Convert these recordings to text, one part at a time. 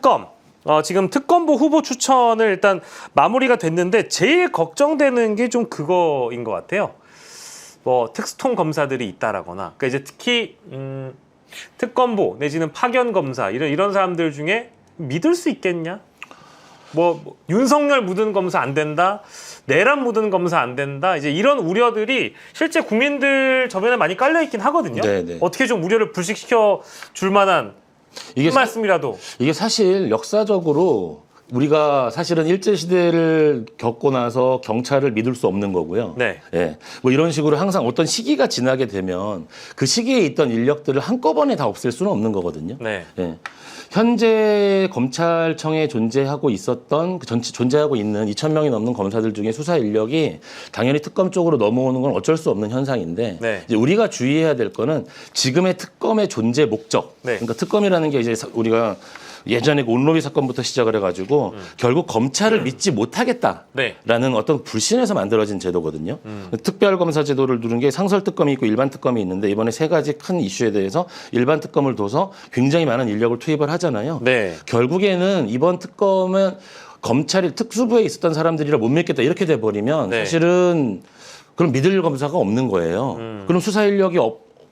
특검. 지금 특검보 후보 추천을 일단 마무리가 됐는데 제일 걱정되는 게 좀 그거인 것 같아요. 뭐 특수통 검사들이 있다라거나, 그러니까 이제 특히 특검보 내지는 파견 검사 이런 사람들 중에 믿을 수 있겠냐? 뭐 윤석열 묻은 검사 안 된다, 내란 묻은 검사 안 된다. 이제 이런 우려들이 실제 국민들 저변에 많이 깔려 있긴 하거든요. 네네. 어떻게 좀 우려를 불식시켜 줄 만한 이게 한 말씀이라도. 이게 사실 역사적으로 우리가 사실은 일제시대를 겪고 나서 경찰을 믿을 수 없는 거고요. 네. 예. 뭐 이런 식으로 항상 어떤 시기가 지나게 되면 그 시기에 있던 인력들을 한꺼번에 다 없앨 수는 없는 거거든요. 네. 예. 현재 검찰청에 존재하고 있었던 존재하고 있는 2,000명이 넘는 검사들 중에 수사 인력이 당연히 특검 쪽으로 넘어오는 건 어쩔 수 없는 현상인데 네. 이제 우리가 주의해야 될 거는 지금의 특검의 존재 목적. 네. 그러니까 특검이라는 게 이제 우리가 예전에 그 온로비 사건부터 시작을 해가지고 결국 검찰을 믿지 못하겠다라는 네. 어떤 불신에서 만들어진 제도거든요. 특별검사 제도를 두는 게 상설특검이 있고 일반 특검이 있는데 이번에 세 가지 큰 이슈에 대해서 일반 특검을 둬서 굉장히 많은 인력을 투입을 하잖아요. 네. 결국에는 이번 특검은 검찰이 특수부에 있었던 사람들이라 못 믿겠다 이렇게 돼버리면 네. 사실은 그럼 믿을 검사가 없는 거예요. 그럼 수사 인력이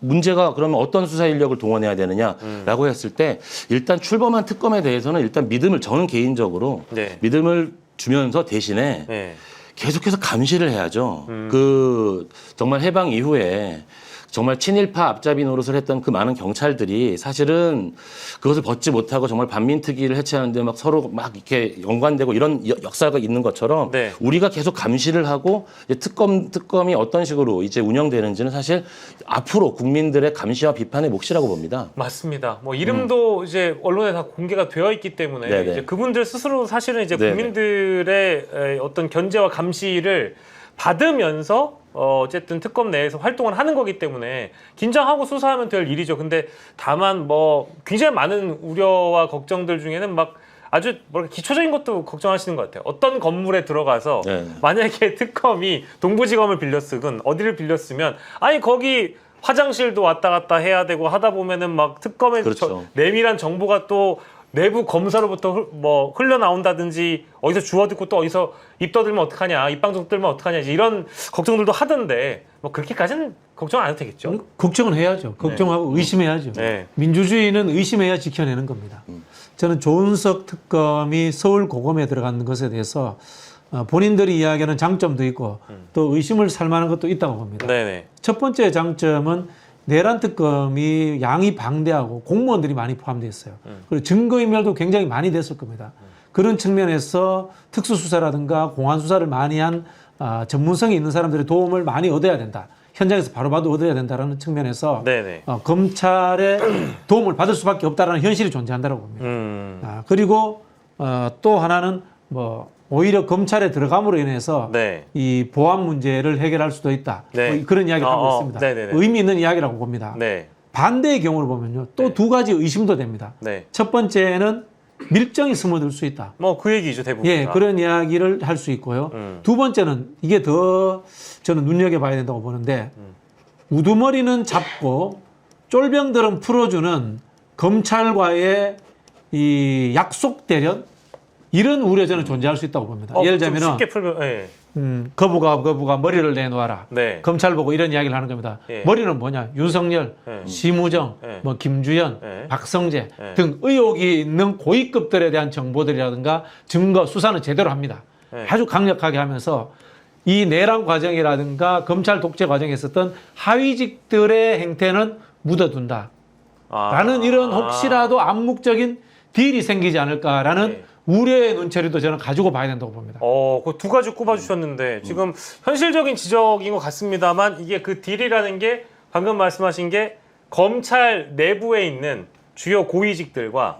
문제가 그러면 어떤 수사 인력을 동원해야 되느냐라고 했을 때 일단 출범한 특검에 대해서는 일단 믿음을 저는 개인적으로 네. 믿음을 주면서 대신에 네. 계속해서 감시를 해야죠. 그 정말 해방 이후에 정말 친일파 앞잡이 노릇을 했던 그 많은 경찰들이 사실은 그것을 벗지 못하고 정말 반민특위를 해체하는데 막 서로 막 이렇게 연관되고 이런 역사가 있는 것처럼 네. 우리가 계속 감시를 하고 이제 특검이 어떤 식으로 이제 운영되는지는 사실 앞으로 국민들의 감시와 비판의 몫이라고 봅니다. 맞습니다. 뭐 이름도 이제 언론에 다 공개가 되어 있기 때문에 네네. 이제 그분들 스스로 사실은 이제 네네. 국민들의 어떤 견제와 감시를 받으면서 어쨌든 특검 내에서 활동을 하는 거기 때문에 긴장하고 수사하면 될 일이죠. 근데 다만 뭐 굉장히 많은 우려와 걱정들 중에는 막 아주 뭐랄까 기초적인 것도 걱정하시는 것 같아요. 어떤 건물에 들어가서 네. 만약에 특검이 동부지검을 빌려 쓰건 어디를 빌려 쓰면 아니 거기 화장실도 왔다 갔다 해야 되고 하다 보면은 막 특검의 그렇죠. 내밀한 정보가 또 내부 검사로부터 뭐 흘러나온다든지 어디서 주워 듣고 또 어디서 입 떠들면 어떡하냐, 입방정 들면 어떡하냐 이런 걱정들도 하던데 뭐 그렇게까지는 걱정 안 해도 되겠죠. 걱정은 해야죠. 걱정하고 의심해야죠. 네. 민주주의는 의심해야 지켜내는 겁니다. 저는 조은석 특검이 서울고검에 들어가는 것에 대해서 본인들이 이야기하는 장점도 있고 또 의심을 살 만한 것도 있다고 봅니다. 네네. 첫 번째 장점은 내란 특검이 양이 방대하고 공무원들이 많이 포함되어 있어요. 그리고 증거인멸도 굉장히 많이 됐을 겁니다. 그런 측면에서 특수수사라든가 공안수사를 많이 한 전문성이 있는 사람들의 도움을 많이 얻어야 된다. 현장에서 바로바로 얻어야 된다는 측면에서 네네. 검찰의 도움을 받을 수밖에 없다는 현실이 존재한다고 봅니다. 그리고 또 하나는 뭐 오히려 검찰에 들어감으로 인해서 네. 이 보안 문제를 해결할 수도 있다. 네. 뭐 그런 이야기를 하고 있습니다. 네네네. 의미 있는 이야기라고 봅니다. 네. 반대의 경우를 보면요. 또 두 가지 의심도 됩니다. 네. 첫 번째는 밀정이 스며들 수 있다. 뭐 그 얘기죠 대부분. 예, 그런 이야기를 할 수 있고요. 두 번째는 이게 더 저는 눈여겨봐야 된다고 보는데 우두머리는 잡고 쫄병들은 풀어주는 검찰과의 이 약속 대련 이런 우려 저는 존재할 수 있다고 봅니다. 예를 좀 들면은 쉽게 풀면 네. 거부가 머리를 내놓아라. 네. 검찰 보고 이런 이야기를 하는 겁니다. 예. 머리는 뭐냐? 윤석열, 심우정, 예. 뭐 김주연, 예. 박성재 예. 등 의혹이 있는 고위급들에 대한 정보들이라든가 증거 수사는 제대로 합니다. 예. 아주 강력하게 하면서 이 내란 과정이라든가 검찰 독재 과정에 있었던 하위직들의 행태는 묻어둔다. 라는 이런 혹시라도 암묵적인 딜이 생기지 않을까라는 네. 우려의 눈초리도 저는 가지고 봐야 된다고 봅니다. 그 두 가지 꼽아주셨는데 지금 현실적인 지적인 것 같습니다만 이게 그 딜이라는 게 방금 말씀하신 게 검찰 내부에 있는 주요 고위직들과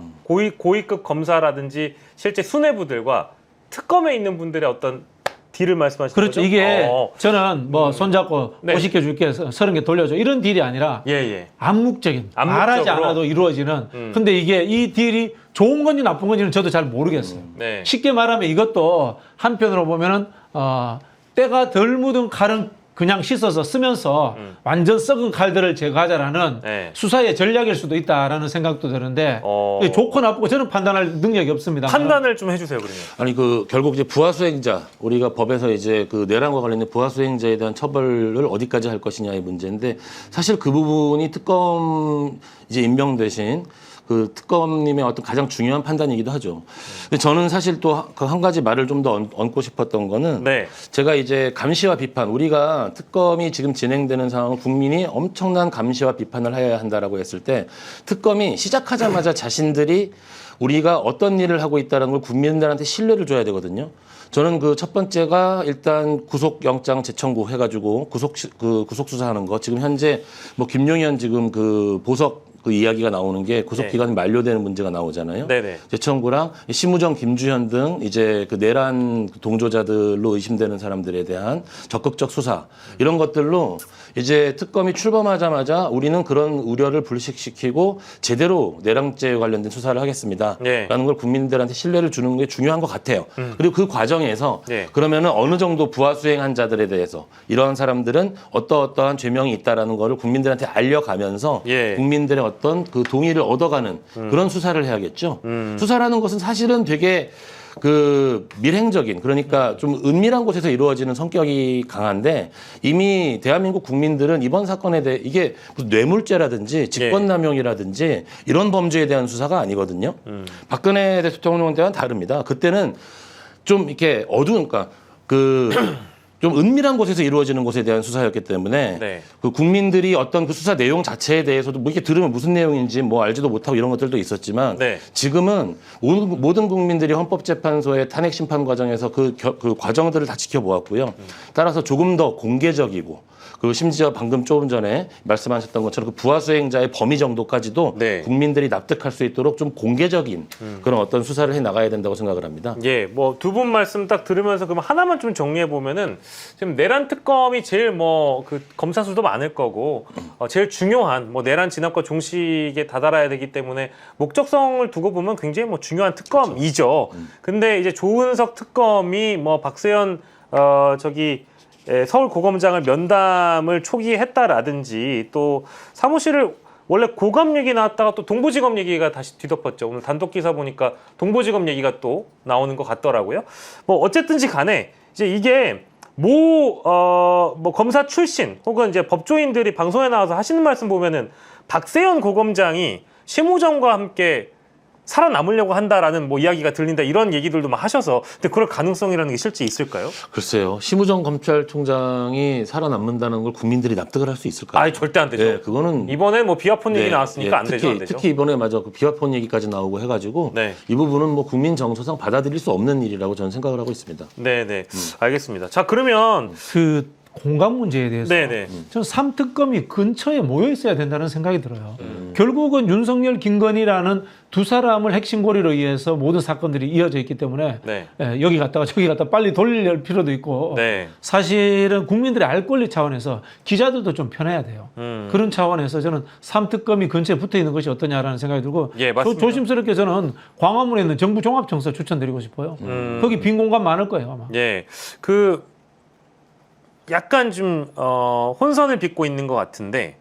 고위급 검사라든지 실제 수뇌부들과 특검에 있는 분들의 어떤 딜을 말씀하시는 그렇죠. 거죠? 이게 저는 뭐 손잡고 네. 50개 줄게 30개 돌려줘 이런 딜이 아니라 예. 암묵적인 말하지 않아도 이루어지는 근데 이게 이 딜이 좋은 건지 나쁜 건지는 저도 잘 모르겠어요. 네. 쉽게 말하면 이것도 한편으로 보면은 때가 덜 묻은 칼은 그냥 씻어서 쓰면서 완전 썩은 칼들을 제거하자라는 네. 수사의 전략일 수도 있다라는 생각도 드는데 이게 좋고 나쁘고 저는 판단할 능력이 없습니다. 판단을 좀 해주세요, 그러면. 아니 그 결국 이제 부하수행자 우리가 법에서 이제 그 내란과 관련된 부하수행자에 대한 처벌을 어디까지 할 것이냐의 문제인데 사실 그 부분이 특검 이제 임명되신 그 특검님의 어떤 가장 중요한 판단이기도 하죠. 근데 저는 사실 또 그 한 가지 말을 좀 더 얹고 싶었던 거는 네. 제가 이제 감시와 비판 우리가 특검이 지금 진행되는 상황은 국민이 엄청난 감시와 비판을 해야 한다라고 했을 때 특검이 시작하자마자 자신들이 우리가 어떤 일을 하고 있다는 걸 국민들한테 신뢰를 줘야 되거든요. 저는 그 첫 번째가 일단 구속영장 재청구 해가지고 구속 수사하는 거 지금 현재 뭐 김용현 지금 그 보석 그 이야기가 나오는 게 구속 기간이 만료되는 문제가 나오잖아요. 네네. 재청구랑 심우정, 김주현 등 이제 그 내란 동조자들로 의심되는 사람들에 대한 적극적 수사 이런 것들로 이제 특검이 출범하자마자 우리는 그런 우려를 불식시키고 제대로 내란죄에 관련된 수사를 하겠습니다. 네. 라는 걸 국민들한테 신뢰를 주는 게 중요한 것 같아요. 그리고 그 과정에서 네. 그러면은 어느 정도 부하 수행한 자들에 대해서 이러한 사람들은 어떠한 죄명이 있다라는 거를 국민들한테 알려가면서 예. 국민들의 어떤 그 동의를 얻어가는 그런 수사를 해야겠죠. 수사라는 것은 사실은 되게 그 밀행적인 그러니까 좀 은밀한 곳에서 이루어지는 성격이 강한데 이미 대한민국 국민들은 이번 사건에 대해 이게 무슨 뇌물죄라든지 직권남용이라든지 이런 범죄에 대한 수사가 아니거든요. 박근혜 대통령에 대한 다릅니다. 그때는 좀 이렇게 어두운 그러니까 그 좀 은밀한 곳에서 이루어지는 것에 대한 수사였기 때문에 네. 그 국민들이 어떤 그 수사 내용 자체에 대해서도 뭐 이렇게 들으면 무슨 내용인지 뭐 알지도 못하고 이런 것들도 있었지만 네. 지금은 모든 국민들이 헌법재판소의 탄핵 심판 과정에서 그 과정들을 다 지켜보았고요. 따라서 조금 더 공개적이고 그리고 심지어 방금 조금 전에 말씀하셨던 것처럼 그 부하 수행자의 범위 정도까지도 네. 국민들이 납득할 수 있도록 좀 공개적인 그런 어떤 수사를 해 나가야 된다고 생각을 합니다. 예, 뭐 두 분 말씀 딱 들으면서 그럼 하나만 좀 정리해 보면은 지금 내란 특검이 제일 뭐 그 검사 수도 많을 거고 제일 중요한 뭐 내란 진압과 종식에 다다라야 되기 때문에 목적성을 두고 보면 굉장히 뭐 중요한 특검이죠. 근데 이제 조은석 특검이 뭐 박세현 서울고검장을 면담을 초기에 했다라든지 또 사무실을 원래 고검 얘기 나왔다가 또 동부지검 얘기가 다시 뒤덮었죠. 오늘 단독 기사 보니까 동부지검 얘기가 또 나오는 것 같더라고요. 뭐 어쨌든지 간에 이제 이게 뭐 검사 출신 혹은 이제 법조인들이 방송에 나와서 하시는 말씀 보면은 박세현 고검장이 심우정과 함께 살아남으려고 한다라는 뭐 이야기가 들린다 이런 얘기들도 막 하셔서 근데 그럴 가능성이라는 게 실제 있을까요? 글쎄요. 심우정 검찰총장이 살아남는다는 걸 국민들이 납득을 할 수 있을까요? 아니 절대 안 되죠. 네, 그거는 이번에 뭐 비화폰 얘기 네, 나왔으니까 안 되죠, 안 되죠. 특히 이번에 그 비화폰 얘기까지 나오고 해가지고 네. 이 부분은 뭐 국민 정서상 받아들일 수 없는 일이라고 저는 생각을 하고 있습니다. 네네. 알겠습니다. 자 그러면 그 공감 문제에 대해서 네네. 저는 3특검이 근처에 모여 있어야 된다는 생각이 들어요. 결국은 윤석열, 김건희라는 두 사람을 핵심 고리로 의해서 모든 사건들이 이어져 있기 때문에 네. 여기 갔다가 저기 갔다 빨리 돌릴 필요도 있고 네. 사실은 국민들의 알 권리 차원에서 기자들도 좀 편해야 돼요. 그런 차원에서 저는 3특검이 근처에 붙어 있는 것이 어떠냐라는 생각이 들고 예, 맞습니다. 조심스럽게 저는 광화문에 있는 정부 종합청사 추천드리고 싶어요. 거기 빈 공간 많을 거예요 아마. 예. 그 약간 좀 혼선을 빚고 있는 것 같은데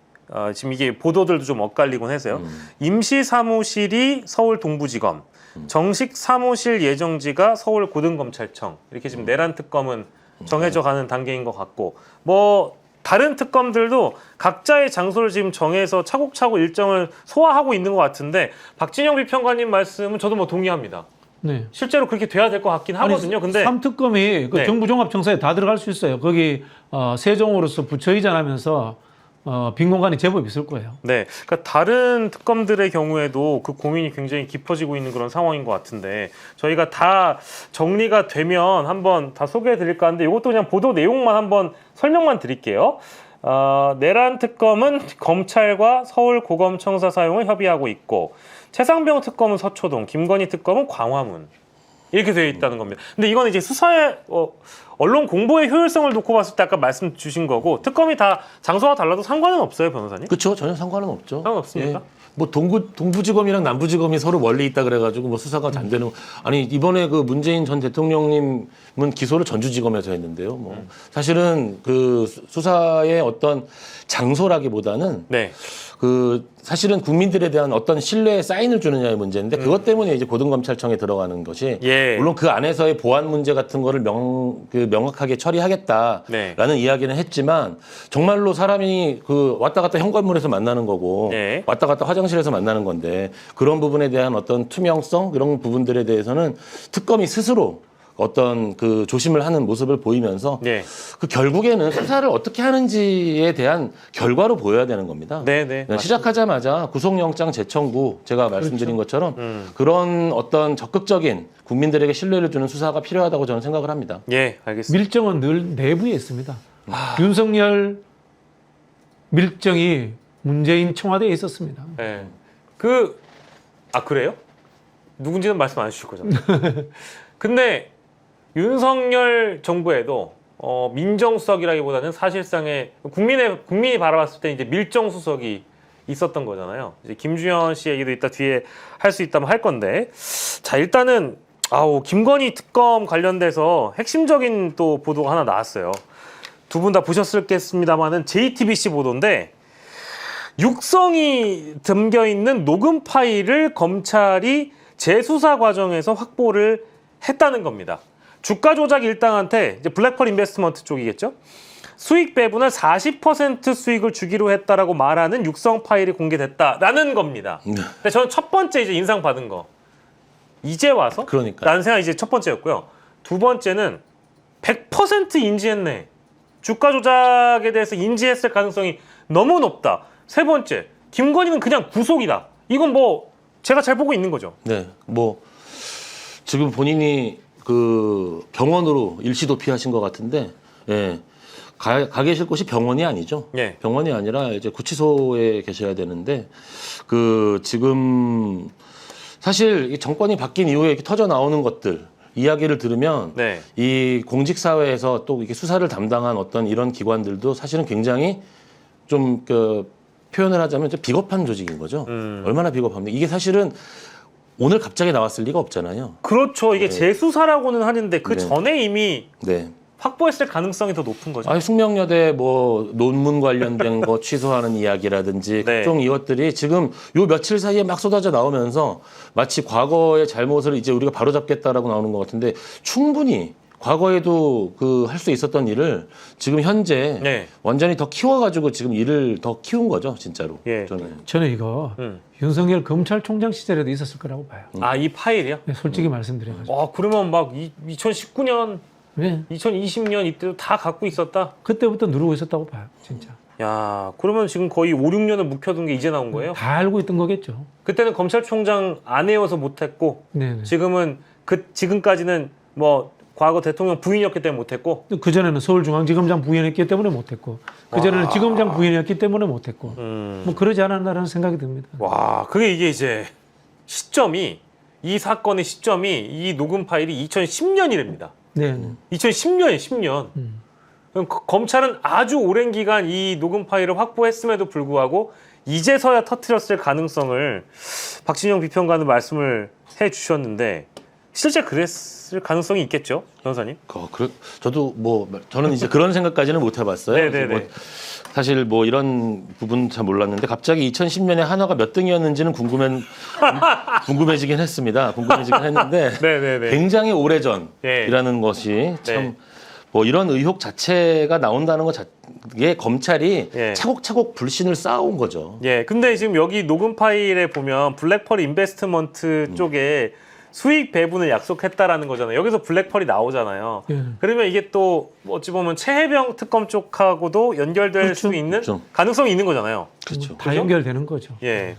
지금 이게 보도들도 좀 엇갈리곤 해서요. 임시 사무실이 서울 동부지검, 정식 사무실 예정지가 서울 고등검찰청 이렇게 지금 내란 특검은 정해져 가는 단계인 것 같고 뭐 다른 특검들도 각자의 장소를 지금 정해서 차곡차곡 일정을 소화하고 있는 것 같은데 박진영 비평가님 말씀은 저도 뭐 동의합니다. 네. 실제로 그렇게 돼야 될 것 같긴 하거든요. 근데 3특검이 그 네. 정부 종합청사에 다 들어갈 수 있어요. 거기 세종으로서 부처이전하면서 빈 공간이 제법 있을 거예요. 네, 그러니까 다른 특검들의 경우에도 그 고민이 굉장히 깊어지고 있는 그런 상황인 것 같은데 저희가 다 정리가 되면 한번 다 소개해드릴까 하는데 이것도 그냥 보도 내용만 한번 설명만 드릴게요. 내란 특검은 검찰과 서울고검청사 사용을 협의하고 있고 최상병 특검은 서초동, 김건희 특검은 광화문 이렇게 되어 있다는 겁니다. 근데 이건 이제 수사의 언론 공보의 효율성을 놓고 봤을 때 아까 말씀 주신 거고 특검이 다 장소가 달라도 상관은 없어요, 변호사님? 그렇죠. 전혀 상관은 없죠. 상관없습니까? 예. 뭐 동부지검이랑 남부지검이 서로 멀리 있다 그래가지고 뭐 수사가 안 되는 아니 이번에 그 문재인 전 대통령님은 기소를 전주지검에서 했는데요. 뭐 사실은 그 수사의 어떤 장소라기보다는 네. 그 사실은 국민들에 대한 어떤 신뢰의 사인을 주느냐의 문제인데 그것 때문에 이제 고등검찰청에 들어가는 것이 예. 물론 그 안에서의 보안 문제 같은 거를 명확하게 처리하겠다라는 네. 이야기는 했지만 정말로 사람이 그 왔다 갔다 현관문에서 만나는 거고 네. 왔다 갔다 화장실에서 만나는 건데 그런 부분에 대한 어떤 투명성 이런 부분들에 대해서는 특검이 스스로 어떤 그 조심을 하는 모습을 보이면서 네. 그 결국에는 수사를 어떻게 하는지에 대한 결과로 보여야 되는 겁니다. 네, 네. 시작하자마자 구속영장 재청구 제가 말씀드린 것처럼 그런 어떤 적극적인 국민들에게 신뢰를 주는 수사가 필요하다고 저는 생각을 합니다. 예, 알겠습니다. 밀정은 늘 내부에 있습니다. 윤석열 밀정이 문재인 청와대에 있었습니다. 예. 그래요? 누군지는 말씀 안 해주실 거잖아요. 근데 윤석열 정부에도 민정수석이라기보다는 사실상의 국민이 바라봤을 때 이제 밀정수석이 있었던 거잖아요. 이제 김주현 씨 얘기도 이따 뒤에 할 수 있다면 할 건데, 자 일단은 김건희 특검 관련돼서 핵심적인 또 보도가 하나 나왔어요. 두 분 다 보셨겠습니다만은 JTBC 보도인데 육성이 담겨 있는 녹음 파일을 검찰이 재수사 과정에서 확보를 했다는 겁니다. 주가 조작 일당한테 이제 블랙펄 인베스트먼트 쪽이겠죠. 수익 배분을 40% 수익을 주기로 했다라고 말하는 육성 파일이 공개됐다라는 겁니다. 근데 저는 첫 번째 이제 인상 받은 거 이제 와서 그러니까. 라는 생각이 이제 첫 번째였고요. 두 번째는 100% 인지했네. 주가 조작에 대해서 인지했을 가능성이 너무 높다. 세 번째, 김건희는 그냥 구속이다. 이건 뭐 제가 잘 보고 있는 거죠. 네, 뭐 지금 본인이 그 병원으로 일시도피하신 것 같은데, 예, 가 계실 곳이 병원이 아니죠. 예. 병원이 아니라 이제 구치소에 계셔야 되는데, 그 지금 사실 이 정권이 바뀐 이후에 이렇게 터져 나오는 것들. 이야기를 들으면 네. 이 공직사회에서 또 이렇게 수사를 담당한 어떤 이런 기관들도 사실은 굉장히 좀 그 표현을 하자면 좀 비겁한 조직인 거죠. 얼마나 비겁합니까? 이게 사실은 오늘 갑자기 나왔을 리가 없잖아요. 그렇죠. 이게 재수사라고는 하는데 그 네. 전에 이미 네. 확보했을 가능성이 더 높은 거죠. 아니, 숙명여대 뭐 논문 관련된 거 취소하는 이야기라든지 네. 각종 이것들이 지금 요 며칠 사이에 막 쏟아져 나오면서 마치 과거의 잘못을 이제 우리가 바로잡겠다라고 나오는 것 같은데 충분히 과거에도 그 할 수 있었던 일을 지금 현재 네. 완전히 더 키워가지고 지금 일을 더 키운 거죠, 진짜로. 예. 저는 이거 윤석열 검찰총장 시절에도 있었을 거라고 봐요. 이 파일이요? 네, 솔직히 말씀드려가지고. 그러면 막 2019년, 네, 2020년 이때도 다 갖고 있었다? 그때부터 누르고 있었다고 봐요, 진짜. 야, 그러면 지금 거의 5, 6년을 묵혀둔 게 이제 나온 거예요? 다 알고 있던 거겠죠. 그때는 검찰총장 아내여서 못했고, 네, 네. 지금은 지금까지는 뭐 과거 대통령 부인이었기 때문에 못했고, 그 전에는 서울중앙지검장 부인했기 때문에 못했고, 그 전에는 지검장 부인했기 때문에 못했고, 뭐 그러지 않았나라는 생각이 듭니다. 와, 그게 이게 이제 이 사건의 시점이 이 녹음 파일이 2010년이랍니다. 네, 네. 2010년이에요, 10년. 그럼 검찰은 아주 오랜 기간 이 녹음 파일을 확보했음에도 불구하고 이제서야 터뜨렸을 가능성을 박진영 비평가는 말씀을 해주셨는데 실제 그랬을 가능성이 있겠죠, 변호사님? 저도 뭐 저는 이제 그런 생각까지는 못 해봤어요. 네네네. 뭐 사실 뭐 이런 부분 잘 몰랐는데 갑자기 2010년에 한화가 몇 등이었는지는 궁금해지긴 했습니다. 궁금해지긴 했는데 네네네. 굉장히 오래전이라는 네. 것이 참 네. 뭐 이런 의혹 자체가 나온다는 것 자체에 검찰이 예. 차곡차곡 불신을 쌓아온 거죠. 예, 근데 지금 여기 녹음 파일에 보면 블랙펄 인베스트먼트 쪽에 수익 배분을 약속했다라는 거잖아요. 여기서 블랙펄이 나오잖아요. 예. 그러면 이게 또 어찌 보면 최혜병 특검 쪽하고도 연결될 그렇죠. 수 있는 그렇죠. 가능성이 있는 거잖아요. 그렇죠. 다 연결되는 거죠. 예.